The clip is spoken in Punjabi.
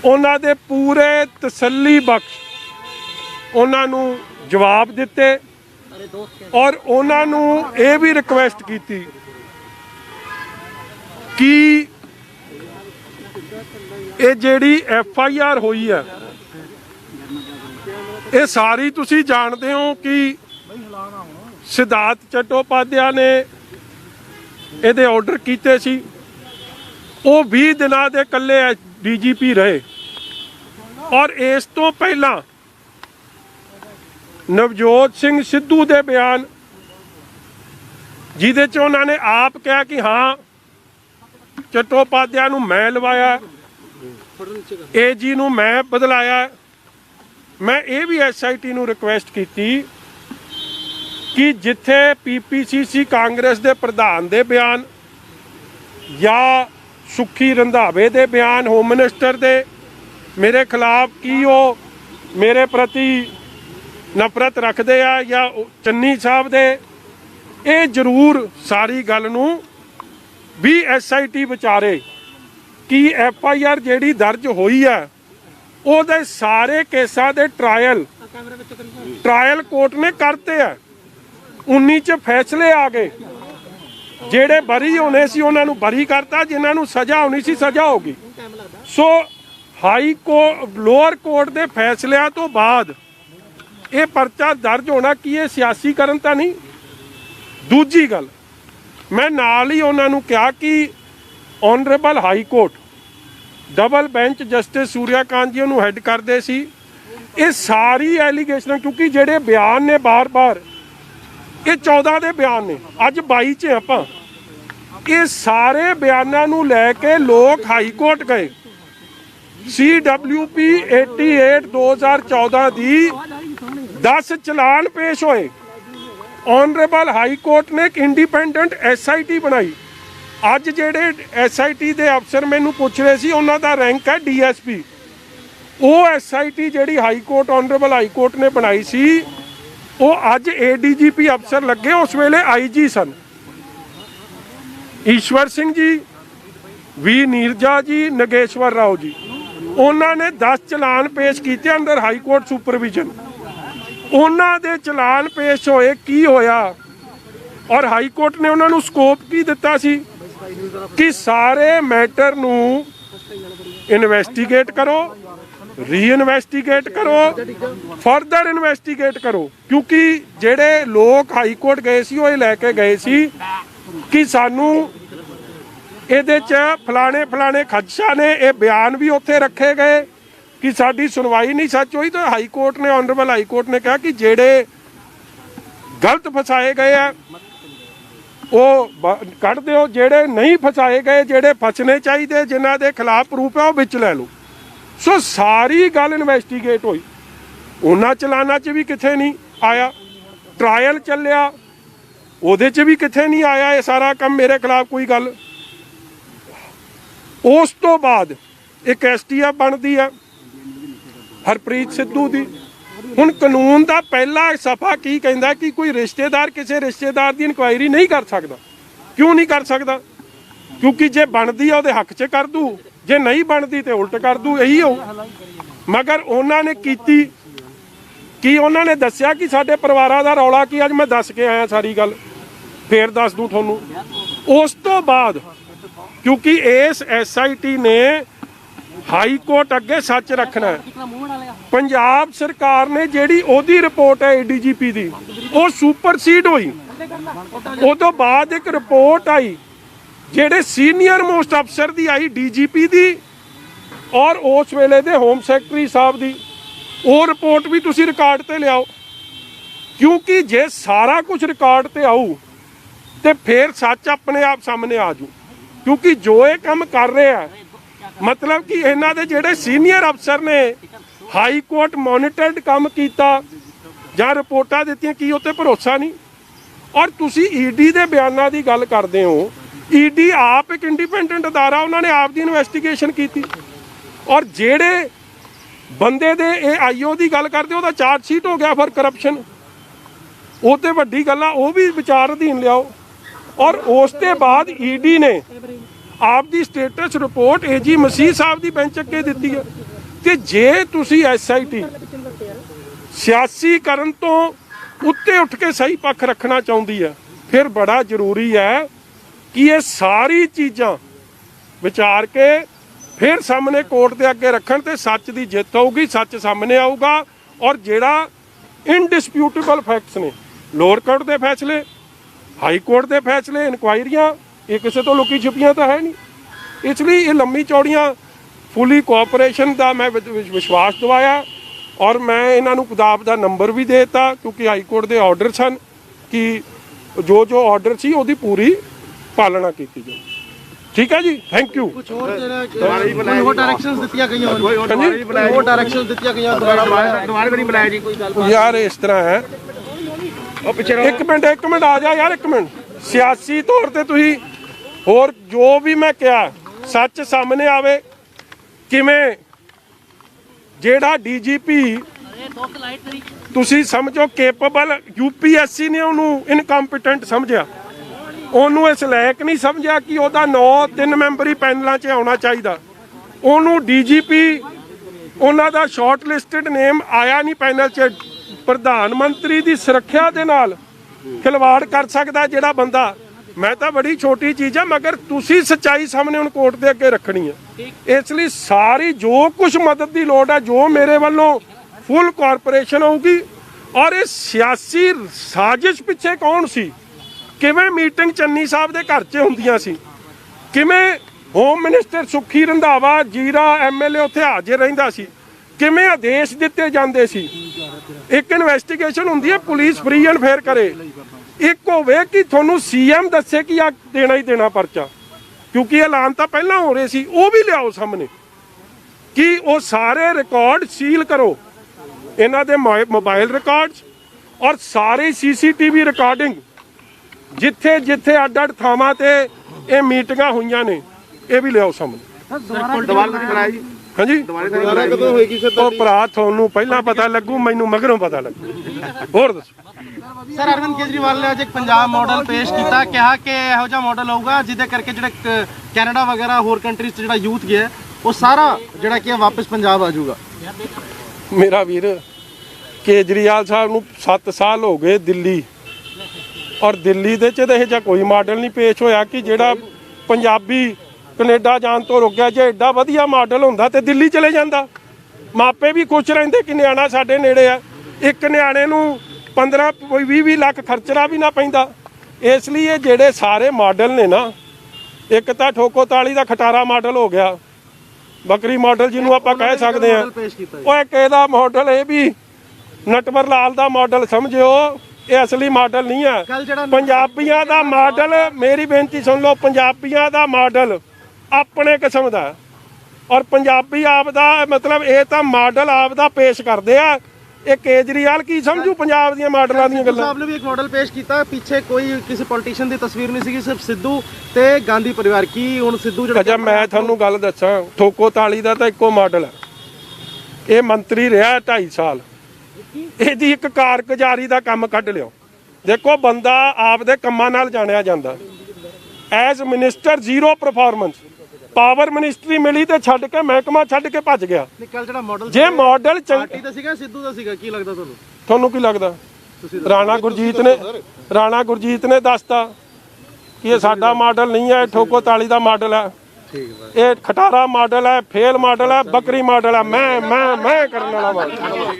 ਉਹਨਾਂ ਦੇ ਪੂਰੇ ਤਸੱਲੀ ਬਖਸ਼ ਉਹਨਾਂ ਨੂੰ ਜਵਾਬ ਦਿੱਤੇ और उन्होंने ये भी रिक्वेस्ट की कि ये जिहड़ी FIR हुई है ये सारी तुसी जानते हो कि सिद्धार्थ चट्टोपाध्याय ने ये ऑर्डर किए सी। वो 20 दिनों के कल्ले DGP रहे और इस तो पहला नवजोत सिंह सिद्धू के बयान जिदे च उन्होंने आप कहा कि हाँ चट्टोपाध्याय नूं मैं लवाया, AG नूं मैं बदलाया। मैं ये भी SIT नूं रिक्वेस्ट की कि जिथे PPCC कांग्रेस के प्रधान के बयान या सुखी रंधावे के बयान होम मिनिस्टर के मेरे खिलाफ की वो मेरे प्रति नफरत रखते आ या चन्नी साहब दे, ये जरूर सारी गल नूं भी SIT विचारे कि FIR जिहड़ी दर्ज हुई है उहदे सारे केसां दे ट्रायल कोर्ट ने करते हैं। 19 च फैसले आ गए, जिहड़े बरी होने सी उन्हां नूं बरी करता, जिन्हां नूं सज़ा होनी सी सज़ा होगी। सो हाई कोर्ट लोअर कोर्ट के फैसलिਆਂ तो बाद ये परचा दर्ज होना कि ये सियासीकरण तो नहीं। दूजी गल मैं नाल ही उन्होंने कहा कि honourable high court double bench justice Suryakant ji उन्होंने हैड करते सी। ये सारी एलीगेशन क्योंकि जेडे बयान ने बार बार ये 14 के बयान ने अज 22 च आपां ये सारे बयानों नूं लैके लोग हाई कोर्ट गए। CWP 88/2014 की 10 चलान पेश होए। ऑनरेबल हाई कोर्ट ने एक इंडिपेंडेंट SIT बनाई। अज जेडे SIT के अफसर मैनू पूछ रहे सी उन्हां दा रैंक है DSP। वो SIT जिहड़ी high court honourable high court ने बनाई सी वो अज ADGP अफसर लगे, उस वेले IG सन। ईश्वर सिंह जी, V नीरजा जी, नगेश्वर राव जी, उन्होंने 10 चलान पेश किए अंडर हाई कोर्ट सुपरविजन। उन्होंने चलान पेश होए की होया और हाई कोर्ट ने उन्होंने स्कोप की दिता सी कि सारे मैटर नू इन्वेस्टिगेट करो, री इन्वेस्टिगेट करो, फर्दर इन्वेस्टिगेट करो। क्योंकि जेडे लोग हाई कोर्ट गए सी वो लैके गए सी कि सानू ਇਹਦੇ ਚ फलाने फलाने खदशा ने ये बयान भी उत्थे रखे गए कि साडी सुनवाई नहीं सच हुई। तो हाई कोर्ट ने ऑनरेबल हाई कोर्ट ने कहा कि जेड़े गलत फसाए गए हैं वो कढ़ दो, जेड़े नहीं फसाए गए, जेड़े फसने चाहिए, जिन्हां दे खिलाफ प्रूफ है वो विच लै लो। सो सारी गल इन्वेस्टिगेट हुई। उन्हां चलाना च भी किथे नहीं आया, ट्रायल चलिया उहदे च भी किथे नहीं आया ये सारा काम मेरे खिलाफ कोई गल। उस तो बाद एक STF बनती है हरप्रीत सिद्धू की। हुण कानून का पहला सफा की कहता कि कोई रिश्तेदार किसी रिश्तेदार की इंक्वायरी नहीं कर सकता। क्यों नहीं कर सकता? क्योंकि जे बनती है वो हक च कर दूँ, जे नहीं बनती तो उल्ट कर दूँ, यही हो। मगर उन्होंने कीती कि उन्होंने दस्या कि साडे परिवारां दा रौला की, अज मैं दस के आया सारी गल, फिर दस दूँ तुहानूं। उस तो बाद क्योंकि इस SIT ने हाई कोर्ट अगे सच रखना है। पंजाब सरकार ने जिहड़ी ओदी रिपोर्ट है ADGP की वो सुपरसीड हुई। उस तो बाद एक रिपोर्ट आई जिहड़े सीनियर मोस्ट अफसर की आई DGP की और उस वेले दे होम सैकटरी साहब की। वो रिपोर्ट भी तुसी रिकॉर्ड ते लियाओ, क्योंकि जे सारा कुछ रिकॉर्ड ते आऊ तो फिर सच अपने आप सामने आ जू। क्योंकि जो ये काम कर रहे हैं मतलब कि इन्हां दे जिहड़े सीनियर अफसर ने हाई कोर्ट मॉनिटर्ड काम कीता जां रिपोर्टां दित्तियां की उत्ते भरोसा नहीं। और तुसी ED दे बयानां दी गल करदे हो, ED आप एक इंडिपेंडेंट अदारा, उन्होंने आप दी इन्वेस्टिगेशन की। और जिहड़े बंदे दे ये IO दी गल करदे ओहदा चार्जशीट हो गया फॉर करप्शन, वो तो वड्डी गल आ, वो भी विचार अधीन लियाओ। और उसके बाद ED ने आप दी स्टेटस रिपोर्ट AG मसीह साहब की बेंच अगे दी है। ਤੇ ਜੇ ਤੁਸੀਂ SIT ਸਿਆਸੀ ਕਰਨ ਤੋਂ ਉੱਤੇ ਉੱਠ ਕੇ ਸਹੀ ਪੱਖ ਰੱਖਣਾ ਚਾਹੁੰਦੀ ਹੈ, ਫਿਰ ਬੜਾ ਜ਼ਰੂਰੀ ਹੈ ਕਿ ਇਹ ਸਾਰੀ ਚੀਜ਼ਾਂ ਵਿਚਾਰ ਕੇ ਫਿਰ ਸਾਹਮਣੇ ਕੋਰਟ ਦੇ ਅੱਗੇ ਰੱਖਣ ਤੇ ਸੱਚ ਦੀ ਜਿੱਤ ਹੋਊਗੀ, ਸੱਚ ਸਾਹਮਣੇ ਆਊਗਾ। ਔਰ ਜਿਹੜਾ ਇਨਡਿਸਪਿਊਟੇਬਲ ਫੈਕਟਸ ਨੇ, ਲੋਅਰ ਕੋਰਟ ਦੇ ਫੈਸਲੇ, ਹਾਈ ਕੋਰਟ ਦੇ ਫੈਸਲੇ, ਇਨਕੁਆਇਰੀਆਂ, ਇਹ ਕਿਸੇ ਤੋਂ ਲੁਕੀ ਛੁਪੀਆਂ ਤਾਂ ਹੈ ਨਹੀਂ। ਇਸ ਲਈ ਇਹ ਲੰਮੀ ਚੌੜੀਆਂ ਫੁੱਲੀ ਕੋਆਪਰੇਸ਼ਨ ਦਾ ਮੈਂ ਵਿਸ਼ਵਾਸ ਦਿਵਾਇਆ ਔਰ ਮੈਂ ਇਹਨਾਂ ਨੂੰ ਕਿਤਾਬ ਦਾ ਨੰਬਰ ਵੀ ਦੇ ਦਿੱਤਾ, ਕਿਉਂਕਿ ਹਾਈ ਕੋਰਟ ਦੇ ਆਰਡਰ ਸਨ ਕਿ ਜੋ ਆਰਡਰ ਸੀ ਉਹਦੀ ਪੂਰੀ ਪਾਲਣਾ ਕੀਤੀ ਜਾਵੇ। ਠੀਕ ਹੈ ਜੀ, ਥੈਂਕ ਯੂ। ਕੁਝ ਹੋਰ ਡਾਇਰੈਕਸ਼ਨਸ ਦਿੱਤੀਆਂ ਗਈਆਂ ਹੋਰ ਡਾਇਰੈਕਸ਼ਨਸ ਦਿੱਤੀਆਂ ਗਈਆਂ ਦੁਬਾਰਾ ਨਹੀਂ ਬੁਲਾਇਆ ਜੀ ਕੋਈ ਗੱਲ ਯਾਰ ਇਸ ਤਰ੍ਹਾਂ ਹੈ, ਉਹ ਪਿੱਛੇ ਇੱਕ ਮਿੰਟ ਆ ਜਾ ਯਾਰ, ਇੱਕ ਮਿੰਟ। ਸਿਆਸੀ ਤੌਰ ਤੇ ਤੁਸੀਂ ਹੋਰ ਜੋ ਵੀ ਮੈਂ ਕਿਹਾ ਸੱਚ ਸਾਹਮਣੇ ਆਵੇ। ਕਿਵੇਂ ਜਿਹੜਾ DGP ਤੁਸੀਂ ਸਮਝੋ ਕੇਪੇਬਲ, UPSC ਨੇ ਉਹਨੂੰ ਇਨਕੰਪੀਟੈਂਟ ਸਮਝਿਆ, ਉਹਨੂੰ ਇਸ ਲਾਇਕ ਨਹੀਂ ਸਮਝਿਆ ਕਿ ਉਹਦਾ 3 ਮੈਂਬਰੀ ਪੈਨਲਾਂ 'ਚ ਆਉਣਾ ਚਾਹੀਦਾ। ਉਹਨੂੰ DGP ਉਹਨਾਂ ਦਾ ਸ਼ਾਰਟ ਲਿਸਟਡ ਨੇਮ ਆਇਆ ਨਹੀਂ ਪੈਨਲ 'ਚ। ਪ੍ਰਧਾਨ ਮੰਤਰੀ ਦੀ ਸੁਰੱਖਿਆ ਦੇ ਨਾਲ ਖਿਲਵਾੜ ਕਰ ਸਕਦਾ ਜਿਹੜਾ ਬੰਦਾ। ਮੈਂ ਤਾਂ ਬੜੀ ਛੋਟੀ ਚੀਜ਼ ਆ, ਮਗਰ ਤੁਸੀਂ ਸੱਚਾਈ ਸਾਹਮਣੇ ਹੁਣ ਕੋਰਟ ਦੇ ਅੱਗੇ ਰੱਖਣੀ ਹੈ। ਇਸ ਲਈ ਸਾਰੀ ਜੋ ਕੁਝ ਮਦਦ ਦੀ ਲੋੜ ਹੈ, ਜੋ ਮੇਰੇ ਵੱਲੋਂ ਫੁੱਲ ਕਾਰਪੋਰੇਸ਼ਨ ਹੋਊਗੀ। ਔਰ ਇਹ ਸਿਆਸੀ ਸਾਜ਼ਿਸ਼ ਪਿੱਛੇ ਕੌਣ ਸੀ, ਕਿਵੇਂ ਮੀਟਿੰਗ ਚੰਨੀ ਸਾਹਿਬ ਦੇ ਘਰ 'ਚ ਹੁੰਦੀਆਂ ਸੀ, ਕਿਵੇਂ ਹੋਮ ਮਿਨਿਸਟਰ ਸੁਖੀ ਰੰਧਾਵਾ ਜੀਰਾ MLA ਉੱਥੇ ਹਾਜ਼ਰ ਰਹਿੰਦਾ ਸੀ, ਕਿਵੇਂ ਆਦੇਸ਼ ਦਿੱਤੇ ਜਾਂਦੇ ਸੀ। ਇੱਕ ਇਨਵੈਸਟੀਗੇਸ਼ਨ ਹੁੰਦੀ ਹੈ, ਪੁਲਿਸ ਫ੍ਰੀ ਐਂਡ ਫੇਅਰ ਕਰੇ। ਇੱਕ ਹੋਵੇ ਕਿ ਤੁਹਾਨੂੰ CM ਦੱਸੇ ਕਿ ਆ ਦੇਣਾ ਹੀ ਦੇਣਾ ਪਰਚਾ, ਕਿਉਂਕਿ ਐਲਾਨ ਤਾਂ ਪਹਿਲਾਂ ਹੋ ਰਹੇ ਸੀ, ਉਹ ਵੀ ਲਿਆਓ ਸਾਹਮਣੇ ਕਿ ਉਹ ਸਾਰੇ ਰਿਕਾਰਡ ਸੀਲ ਕਰੋ, ਇਹਨਾਂ ਦੇ ਮੋਬਾਈਲ ਰਿਕਾਰਡਸ ਔਰ ਸਾਰੇ CCTV ਰਿਕਾਰਡਿੰਗ ਜਿੱਥੇ ਜਿੱਥੇ ਅੱਡ ਥਾਵਾਂ ਤੇ ਇਹ ਮੀਟਿੰਗਾਂ ਹੋਈਆਂ ਨੇ, ਇਹ ਵੀ ਲਿਆਓ ਸਾਹਮਣੇ। ਹਾਂਜੀ, ਉਹ ਭਰਾ ਤੁਹਾਨੂੰ ਪਹਿਲਾਂ ਪਤਾ ਲੱਗੂ, ਮੈਨੂੰ ਮਗਰੋਂ ਪਤਾ ਲੱਗੂ। ਹੋਰ ਦੱਸੋ ਸਰ। ਅਰਵਿੰਦ ਕੇਜਰੀਵਾਲ ਨੇ ਅੱਜ ਇੱਕ ਪੰਜਾਬ ਮਾਡਲ ਪੇਸ਼ ਕੀਤਾ, ਕਿਹਾ ਕਿ ਇਹੋ ਜਿਹਾ ਮਾਡਲ ਹੋਊਗਾ ਜਿਹਦੇ ਕਰਕੇ ਜਿਹੜੇ ਕੈਨੇਡਾ ਵਗੈਰਾ ਹੋਰ ਕੰਟਰੀਜ਼ 'ਚ ਜਿਹੜਾ ਯੂਥ ਗਿਆ ਉਹ ਸਾਰਾ ਜਿਹੜਾ ਕਿ ਵਾਪਸ ਪੰਜਾਬ ਆ ਜਾਊਗਾ। ਮੇਰਾ ਵੀਰ, ਕੇਜਰੀਵਾਲ ਸਾਹਿਬ ਨੂੰ 7 ਸਾਲ ਹੋ ਗਏ ਦਿੱਲੀ, ਔਰ ਦਿੱਲੀ ਦੇ 'ਚ ਤਾਂ ਇਹ ਜਿਹਾ ਕੋਈ ਮਾਡਲ ਨਹੀਂ ਪੇਸ਼ ਹੋਇਆ ਕਿ ਜਿਹੜਾ ਪੰਜਾਬੀ ਕੈਨੇਡਾ ਜਾਣ ਤੋਂ ਰੁਕਿਆ। ਜੇ ਐਡਾ ਵਧੀਆ ਮਾਡਲ ਹੁੰਦਾ ਤੇ ਦਿੱਲੀ ਚਲੇ ਜਾਂਦਾ, ਮਾਪੇ ਵੀ ਖੁਸ਼ ਰਹਿੰਦੇ ਕਿ ਨਿਆਣਾ ਸਾਡੇ ਨੇੜੇ ਆ। ਇੱਕ ਨਿਆਣੇ ਨੂੰ 15-20 ਲੱਖ ਖਰਚਣਾ ਵੀ ਨਾ ਪੈਂਦਾ। ਇਸ ਲਈ ਇਹ ਜਿਹੜੇ ਸਾਰੇ ਮਾਡਲ ਨੇ ਨਾ, ਇੱਕ ਤਾਂ ਠੋਕੋ ਤਾਲੀ ਦਾ ਖਟਾਰਾ ਮਾਡਲ ਹੋ ਗਿਆ, ਬੱਕਰੀ ਮਾਡਲ ਜਿਹਨੂੰ ਆਪਾਂ ਕਹਿ ਸਕਦੇ ਆ, ਉਹ ਇੱਕ ਇਹਦਾ ਮਾਡਲ, ਇਹ ਵੀ ਨਟਵਰ ਲਾਲ ਦਾ ਮਾਡਲ ਸਮਝਿਓ, ਇਹ ਅਸਲੀ ਮਾਡਲ ਨਹੀਂ ਹੈ। ਪੰਜਾਬੀਆਂ ਦਾ ਮਾਡਲ, ਮੇਰੀ ਬੇਨਤੀ ਸੁਣ ਲਓ, ਪੰਜਾਬੀਆਂ ਦਾ ਮਾਡਲ ਆਪਣੇ ਕਿਸਮ ਦਾ, ਔਰ ਪੰਜਾਬੀ ਆਪ ਦਾ ਮਤਲਬ ਇਹ ਤਾਂ ਮਾਡਲ ਆਪ ਦਾ ਪੇਸ਼ ਕਰਦੇ ਆ। ਇਹ ਕੇਜਰੀਵਾਲ ਕੀ ਸਮਝੂ ਪੰਜਾਬ ਦੀਆਂ ਮਾਡਲਾਂ ਦੀਆਂ ਗੱਲਾਂ। ਸਾਹਿਬ ਨੇ ਵੀ ਇੱਕ ਮਾਡਲ ਪੇਸ਼ ਕੀਤਾ, ਪਿੱਛੇ ਕੋਈ ਕਿਸੇ ਪੋਲੀਟੀਸ਼ੀਅਨ ਦੀ ਤਸਵੀਰ ਨਹੀਂ ਸੀਗੀ, ਸਿਰਫ ਸਿੱਧੂ ਤੇ ਗਾਂਧੀ ਪਰਿਵਾਰ। ਕੀ ਹੁਣ ਸਿੱਧੂ ਜਿਹੜਾ, ਮੈਂ ਤੁਹਾਨੂੰ ਗੱਲ ਦੱਸਾਂ, ਠੋਕੋ ਤਾਲੀ ਦਾ ਤਾਂ ਇੱਕੋ ਮਾਡਲ ਹੈ। ਇਹ ਮੰਤਰੀ ਰਿਹਾ 2.5 ਸਾਲ, ਇਹਦੀ ਇੱਕ ਕਾਰਗੁਜ਼ਾਰੀ ਦਾ ਕੰਮ ਕੱਢ ਲਿਓ। ਦੇਖੋ, ਬੰਦਾ ਆਪਦੇ ਕੰਮਾਂ ਨਾਲ ਜਾਣਿਆ ਜਾਂਦਾ। As minister zero performance, power ministry ਮਿਲੀ ਤੇ ਛੱਡ ਕੇ ਮਹਿਕਮਾ ਛੱਡ ਕੇ ਭੱਜ ਗਿਆ। ਜਿਹੜਾ ਮਾਡਲ ਜੇ ਮਾਡਲ ਪਾਰਟੀ ਦਾ ਸੀਗਾ, ਸਿੱਧੂ ਦਾ ਸੀਗਾ, ਕੀ ਲੱਗਦਾ ਤੁਹਾਨੂੰ? ਤੁਹਾਨੂੰ ਕੀ ਲੱਗਦਾ? ਰਾਣਾ ਗੁਰਜੀਤ ਨੇ ਦੱਸਤਾ ਕਿ ਇਹ ਸਾਡਾ ਮਾਡਲ ਨਹੀਂ ਹੈ, ਠੋਕੋ ਤਾਲੀ ਦਾ ਮਾਡਲ ਹੈ, ਇਹ ਖਟਾਰਾ ਮਾਡਲ ਹੈ, ਫੇਲ ਮਾਡਲ ਹੈ, ਬੱਕਰੀ ਮਾਡਲ ਹੈ, ਮੈਂ ਕਰਨ ਵਾਲਾ ਮਾਡਲ।